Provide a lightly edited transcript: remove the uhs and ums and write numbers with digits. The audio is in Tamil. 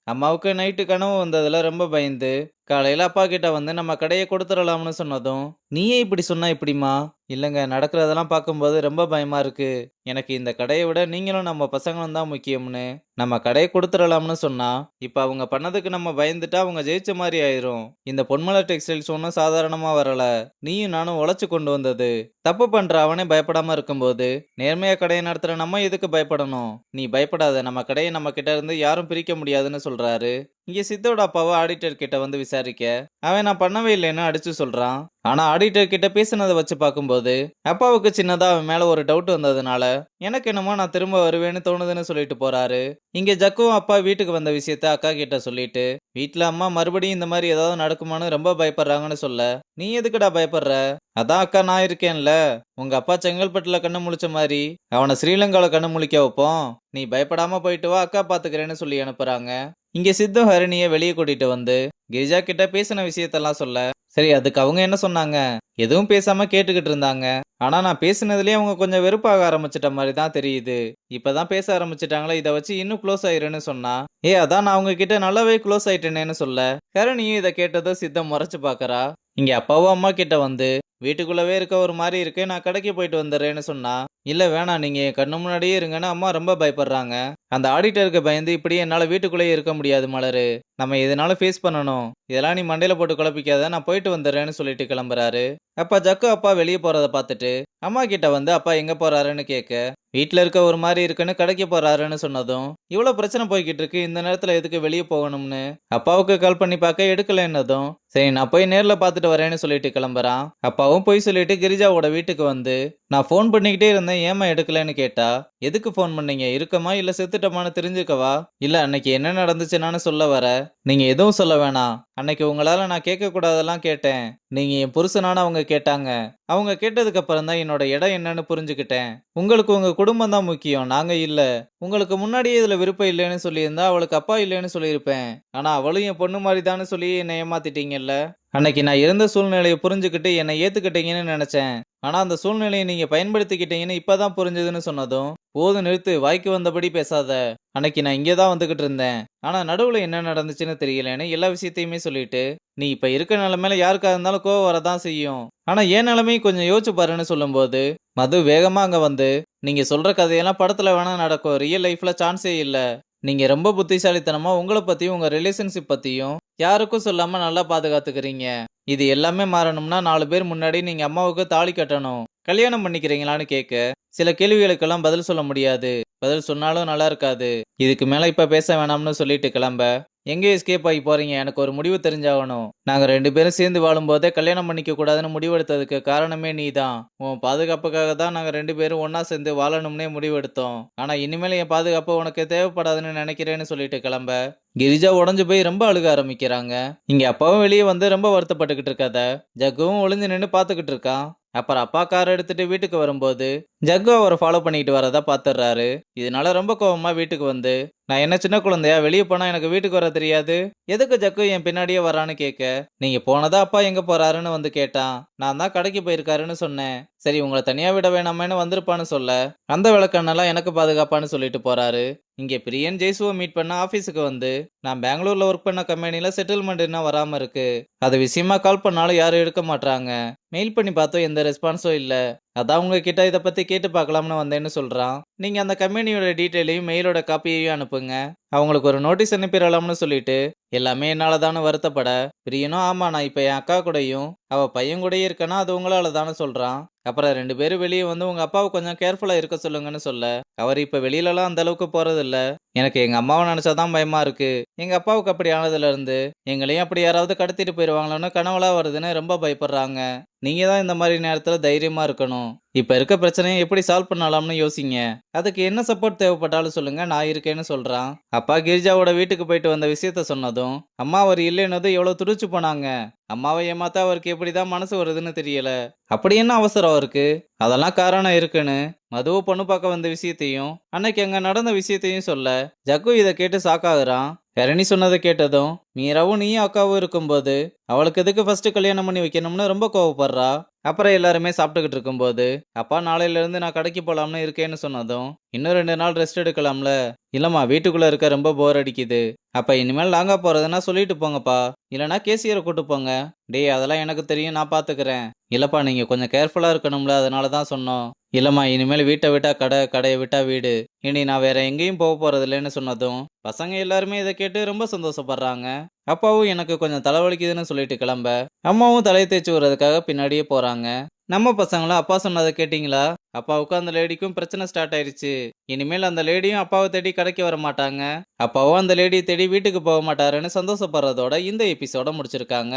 அம்மாவுக்கு நைட்டு கனவு வந்ததுல ரொம்ப பயந்து, காலையில அப்பா கிட்ட வந்து நம்ம கடைய கொடுத்துடலாம்னு சொன்னதும், "நீயே இப்படி சொன்னா எப்படிம்மா?" "இல்லங்க, நடக்கிறதெல்லாம் பார்க்கும்போது ரொம்ப பயமா இருக்கு. எனக்கு இந்த கடைய விட நீங்களும் நம்ம பசங்களும் தான் முக்கியம்னு." நம்ம கடைய குடுத்துறலாம்னு சொன்னா, இப்ப அவங்க பண்ணதுக்கு நம்ம பயந்துட்டா அவங்க ஜெயிச்ச மாரி ஆயிரும். இந்த பொன்மலர் டெக்ஸ்டைல்ஸ் ஒண்ணும் சாதாரணமா வரல. நீயும் நானும் உழைச்சு கொண்டு வந்தது. தப்பு பண்ற அவனே பயப்படாம இருக்கும்போது, நேர்மையா கடைய நடத்துற நம்ம எதுக்கு பயப்படணும்? நீ பயப்படாத. நம்ம கடைய நம்ம கிட்ட இருந்து யாரும் பிரிக்க முடியாதுன்னு சொல்றாரு. இங்க சித்தோட அப்பாவ ஆடிட்டர் கிட்ட வந்து விசாரிக்க, அவன் நான் பண்ணவே இல்லைன்னு அடிச்சு சொல்றான். ஆனா ஆடிட்டர் கிட்ட பேசினத வச்சு பார்க்கும்போது, அப்பாவுக்கு சின்னதா அவன் மேல ஒரு டவுட் வந்ததுனால, எனக்கு என்னமோ நான் திரும்ப வருவேன்னு தோணுதுன்னு சொல்லிட்டு போறாரு. இங்க ஜக்குவும் அப்பா வீட்டுக்கு வந்த விஷயத்த அக்கா கிட்ட சொல்லிட்டு, வீட்ல அம்மா மறுபடியும் இந்த மாதிரி ஏதாவது நடக்குமான்னு ரொம்ப பயப்படுறாங்கன்னு சொல்ல, "நீ எதுக்குடா பயப்படுற? அதான் அக்கா நான் இருக்கேன்ல. உங்க அப்பா செங்கல்பட்டுல கண்ணு முழிச்ச மாதிரி அவனை ஸ்ரீலங்கால கண்ணு முழிக்க வைப்போம். நீ பயப்படாம போயிட்டு வா, அக்கா பாத்துக்கிறேன்னு" சொல்லி அனுப்புறாங்க. இங்க சித்தும் ஹரிணிய வெளியே கூட்டிட்டு வந்து கிரிஜா கிட்ட பேசின விஷயத்தெல்லாம் சொல்ல, சரி அதுக்கு அவங்க என்ன சொன்னாங்க? எதுவும் பேசாம கேட்டுக்கிட்டு இருந்தாங்க. ஆனா நான் பேசினதுலயே அவங்க கொஞ்சம் வெறுப்பாக ஆரம்பிச்சிட்ட மாதிரி தான் தெரியுது. இப்பதான் பேச ஆரம்பிச்சிட்டாங்களே, இதை வச்சு இன்னும் க்ளோஸ் ஆயிருன்னு சொன்னா, அதான் நான் அவங்க கிட்ட நல்லாவே க்ளோஸ் ஆயிட்டேனேன்னு சொல்ல, ஹரணியும் இதை கேட்டதும் சித்தம் முறைச்சு பாக்குறா. இங்க அப்பாவும் அம்மா கிட்ட வந்து வீட்டுக்குள்ளவே இருக்க ஒரு மாதிரி இருக்கு, நான் கடைக்கு போயிட்டு வந்துடுறேன்னு சொன்னா, இல்ல வேணாம், நீங்க என் கண்ணு முன்னாடியே இருங்கன்னு அம்மா ரொம்ப பயப்படுறாங்க. அந்த ஆடிட்டருக்கு பயந்து இப்படி என்னால வீட்டுக்குள்ளேயே இருக்க முடியாது மலரு. நம்ம எதனாலும் ஃபேஸ் பண்ணணும். இதெல்லாம் நீ மண்டையில போட்டு குழப்பிக்காத, நான் போயிட்டு வந்துடுறேன்னு சொல்லிட்டு கிளம்புறாரு. அப்ப ஜக்கு அப்பா வெளியே போறத பார்த்துட்டு அம்மா கிட்ட வந்து அப்பா எங்க போறாருன்னு கேட்க, வீட்ல இருக்க ஒரு மாதிரி இருக்குன்னு கடைக்கு போறாருன்னு சொன்னதும், இவ்வளவு பிரச்சனை போய்கிட்டு இருக்கு, இந்த நேரத்துல எதுக்கு வெளியே போகணும்னு அப்பாவுக்கு கால் பண்ணி பார்க்க எடுக்கலன்னதும், சரி நான் போய் நேர்ல பார்த்துட்டு வரேன்னு சொல்லிட்டு கிளம்புறான். அப்பாவும் போய் சொல்லிட்டு கிரிஜாவோட வீட்டுக்கு வந்து, நான் ஃபோன் பண்ணிக்கிட்டே இருந்தேன், ஏமா எடுக்கலன்னு கேட்டா, எதுக்கு ஃபோன் பண்ணீங்க? இருக்கமா இல்ல செத்துட்டமான்னு தெரிஞ்சுக்கவா? இல்ல அன்னைக்கு என்ன நடந்துச்சுன்னு சொல்ல வர. நீங்க எதுவும் சொல்ல வேணாம். அன்னைக்கு உங்களால நான் கேட்க கூடாதெல்லாம் கேட்டேன். நீங்க என் புருஷனான அவங்க கேட்டாங்க. அவங்க கேட்டதுக்கு அப்புறம் தான் என்னோட இடம் என்னன்னு புரிஞ்சுக்கிட்டேன். உங்களுக்கு உங்க குடும்பம் தான் முக்கியம், நாங்க இல்ல. உங்களுக்கு முன்னாடியே இதுல விருப்பம் இல்லைன்னு சொல்லியிருந்தா அவளுக்கு அப்பா இல்லைன்னு சொல்லியிருப்பேன். ஆனா அவளும் என் பொண்ணு மாதிரி தான்னு சொல்லி என்னை ஏமாத்திட்டீங்கல்ல. அன்னைக்கு நான் இருந்த சூழ்நிலையை புரிஞ்சுக்கிட்டு என்னை ஏத்துக்கிட்டீங்கன்னு நினைச்சேன். ஆனா அந்த சூழ்நிலையை நீங்க பயன்படுத்திக்கிட்டீங்கன்னு இப்பதான் புரிஞ்சதுன்னு சொன்னதும், போதும் நிறுத்து, வாய்க்கு வந்தபடி பேசாத. அன்னைக்கு நான் இங்கே தான் வந்துகிட்டு இருந்தேன். ஆனா நடுவுல என்ன நடந்துச்சுன்னு தெரியலன்னு எல்லா விஷயத்தையுமே சொல்லிட்டு, நீ இப்ப இருக்க நிலைமையில யாருக்கா இருந்தாலும் கோவம் வரதான் செய்யும். ஆனா என் நிலைமையும் கொஞ்சம் யோசிச்சு பாருன்னு சொல்லும்போது, மது வேகமா அங்க வந்து, நீங்க சொல்ற கதையெல்லாம் படத்துல வேணா நடக்கும், ரியல் லைஃப்ல சான்ஸே இல்ல. நீங்க ரொம்ப புத்திசாலித்தனமா உங்கள பத்தியும் உங்க ரிலேஷன்ஷிப் பத்தியும் யாருக்கும் சொல்லாம நல்லா பாதுகாத்துக்கிறீங்க. இது எல்லாமே மாறணும்னா 4 பேர் முன்னாடி நீங்க அம்மாவுக்கு தாலி கட்டணும். கல்யாணம் பண்ணிக்கிறீங்களான்னு கேட்க, சில கேள்விகளுக்கெல்லாம் பதில் சொல்ல முடியாது. பதில் சொன்னாலும் நல்லா இருக்காது. இதுக்கு மேல இப்ப பேச வேணாம்னு சொல்லிட்டு கிளம்ப, எங்க எஸ்கேப் ஆகி போறீங்க? எனக்கு ஒரு முடிவு தெரிஞ்சாகணும். நாங்க 2 பேரும் சேர்ந்து வாழும்போதே கல்யாணம் பண்ணிக்க கூடாதுன்னு முடிவெடுத்ததுக்கு காரணமே நீதான். உன் பாதுகாப்புக்காக தான் நாங்க 2 பேரும் ஒண்ணா சேர்ந்து வாழணும்னே முடிவெடுத்தோம். ஆனா இனிமேல் என் பாதுகாப்பு உனக்கு தேவைப்படாதுன்னு நினைக்கிறேன்னு சொல்லிட்டு கிளம்ப, கிரிஜா உடைஞ்சு போய் ரொம்ப அழுக ஆரம்பிக்கிறாங்க. இங்க அப்பாவும் வெளியே வந்து ரொம்ப வருத்தப்பட்டுக்கிட்டு இருக்காத, ஜக்குவும் ஒளிஞ்சு நின்னு பாத்துக்கிட்டு இருக்கான். அப்புறம் அப்பா கார் எடுத்துட்டு வீட்டுக்கு வரும்போது ஜக்கு அவரை ஃபாலோ பண்ணிட்டு வரதா பாத்துறாரு. இதனால ரொம்ப கோவமா வீட்டுக்கு வந்து, நான் என்ன சின்ன குழந்தையா, வெளியே போனா எனக்கு வீட்டுக்கு வர தெரியாது? எதுக்கு ஜக்கு என் பின்னாடியே வரான்னு கேட்க, நீங்க போனதா அப்பா எங்க போறாருன்னு வந்து கேட்டான். நான் தான் கடைக்கு போயிருக்காருன்னு சொன்னேன். சரி உங்களை தனியா விட வேணாமேன்னு வந்திருப்பான்னு சொல்ல, அந்த விளக்கண்ணெல்லாம் எனக்கு பாதுகாப்பான்னு சொல்லிட்டு போறாரு. இங்க பிரியன் ஜெய்சுவை மீட் பண்ண ஆபீஸுக்கு வந்து, நான் பெங்களூர்ல ஒர்க் பண்ண கம்பெனில செட்டில்மெண்ட் இன்னும் வராம இருக்கு, அது விஷயமா கால் பண்ணாலும் யாரும் எடுக்க மாட்டாங்க. மெயில் பண்ணி பார்த்தோம், எந்த ரெஸ்பான்ஸும் இல்ல. அதான் உங்ககிட்ட இதை பத்தி கேட்டு பார்க்கலாம்னு வந்தேன்னு சொல்றான். நீங்க அந்த கம்பெனியோட டீட்டெயிலையும் மெயிலோட காப்பியையும் அனுப்புங்க. அவங்களுக்கு ஒரு நோட்டீஸ் அனுப்பிடலாம்னு சொல்லிட்டு, எல்லாமே என்னால வருத்தப்பட, பிரியனும் ஆமா நான் இப்ப என் அக்கா கூடயும் அவ பையன் கூடயும் இருக்கனா அது உங்களால தானே சொல்றான். அப்புறம் 2 பேரும் வெளியே வந்து உங்க அப்பாவை கொஞ்சம் கேர்ஃபுல்லா இருக்க சொல்லுங்கன்னு சொல்ல, அவர் இப்ப வெளியிலலாம் அந்த அளவுக்கு போறது இல்ல. எனக்கு எங்க அம்மாவை நினைச்சாதான் பயமா இருக்கு. எங்க அப்பாவுக்கு அப்படி ஆனதுல இருந்து எங்களையும் அப்படி யாராவது கடத்திட்டு போயிருவாங்களோன்னு கனவுலா வருதுன்னு ரொம்ப பயப்படுறாங்க. நீங்க தான் இந்த மாதிரி நேரத்துல தைரியமா இருக்கணும். இப்ப இருக்க பிரச்சனையை எப்படி சால்வ் பண்ணலாம்னு யோசிங்க. அதுக்கு என்ன சப்போர்ட் தேவைப்பட்டாலும் சொல்லுங்க, நான் இருக்கேன்னு சொல்றான். அப்பா கிரிஜாவோட வீட்டுக்கு போயிட்டு வந்த விஷயத்த சொன்னதும், அம்மா அவர் இல்லைன்னதும் எவ்வளவு துடிச்சு போனாங்க. அம்மாவை ஏமாத்த அவருக்கு எப்படிதான் மனசு வருதுன்னு தெரியல. அப்படி என்ன அவசரம் அவருக்கு? அதெல்லாம் காரணம் இருக்குன்னு மதுவை பொண்ணு பார்க்க வந்த விஷயத்தையும் அன்னைக்கு அங்க நடந்த விஷயத்தையும் சொல்ல, ஜக்கு இதை கேட்டு சாக்காகுறான். ஹரணி சொன்னதை கேட்டதும், மீராவும் நீயும் அக்காவும் இருக்கும்போது அவளுக்கு எதுக்கு ஃபர்ஸ்ட் கல்யாணம் பண்ணி வைக்கணும்னு ரொம்ப கோவப்படுறா. அப்புறம் எல்லாருமே சாப்பிட்டுக்கிட்டு இருக்கும்போது அப்பா நாளையில இருந்து நான் கடைக்கு போலாம்னு இருக்கேன்னு சொன்னதும் இன்னும் 2 நாள் ரெஸ்ட் எடுக்கலாம்ல. இல்லம்மா வீட்டுக்குள்ள இருக்க ரொம்ப போர் அடிக்குது. அப்ப இனிமேல் லாங்கா போறதுன்னா சொல்லிட்டு போங்கப்பா. இல்லனா கேசியரை கூட்டு போங்க. டேய் அதெல்லாம் எனக்கு தெரியும் நான் பாத்துக்கிறேன். இல்லப்பா நீங்க கொஞ்சம் கேர்ஃபுல்லா இருக்கணும்ல அதனால தான் சொன்னோம். இல்லம்மா இனிமேல் வீட்டை விட்டா கடை, கடையை விட்டா வீடு. இனி நான் வேற எங்கேயும் போக போறது இல்லைன்னு சொன்னதும் பசங்க எல்லாருமே இதை கேட்டு ரொம்ப சந்தோஷப்படுறாங்க. அப்பாவும் எனக்கு கொஞ்சம் தலைவலிக்குதுன்னு சொல்லிட்டு கிளம்ப அம்மாவும் தலையை தேய்ச்சி விடுறதுக்காக பின்னாடியே போறாங்க. நம்ம பசங்களும் அப்பா சொன்னதை கேட்டிங்களா? அப்பாவுக்கும் அந்த லேடிக்கும் பிரச்சனை ஸ்டார்ட் ஆயிருச்சு. இனிமேல் அந்த லேடியும் அப்பாவை தேடி கடைக்கு வர மாட்டாங்க. அப்பாவும் அந்த லேடியை தேடி வீட்டுக்கு போக மாட்டாருன்னு சந்தோஷப்படுறதோட இந்த எபிசோட முடிச்சிருக்காங்க.